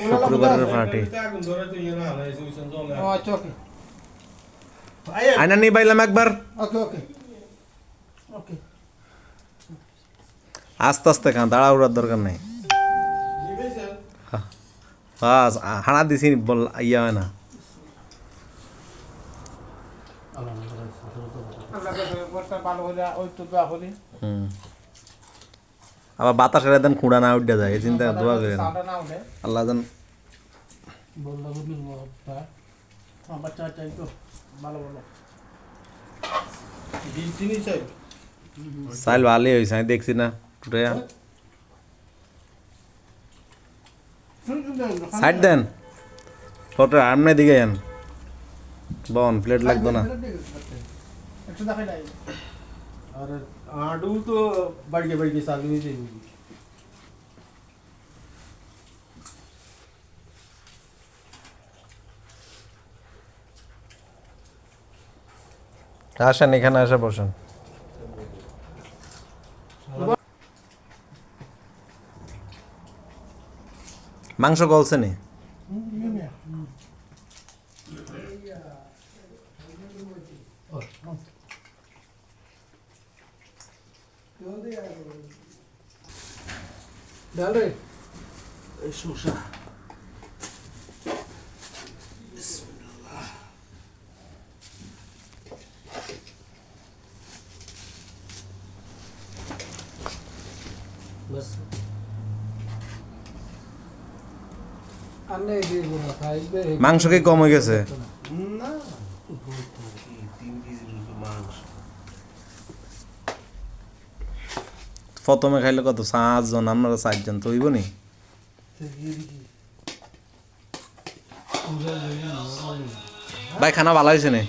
শুক্রবারের পার্টি আয়না নিয়ে পাইলাম একবার আস্তে আস্তে খান তাড়াহুড়ার দরকার নেই বাস হানা দিছি বল ইয়া হয় না আবার বাতাসের দেন খুঁড়া না উঠে যায় এই চিন্তা দোয়া করেন আল্লাহ জান চাইল ভালোই হয়েছে আমি দেখছি না টুটে সাইড দেন ফটো আমনে দিকে যান বন প্লেট লাগতো না अरे आडू तो बढ़ के साल में चाहिए আসেন এখানে আসে বসেন মাংস গলছে নি डाल रहे शोशा बस अन्य দিয়ে বড় খাইবে মাংস কি কম হয়ে গেছে না 3 কেজি মাংস প্রথমে খাইলে কত 7 জন আমরা 4 জন তো হইব নি ভাই খানা ভালো হয়েছে নি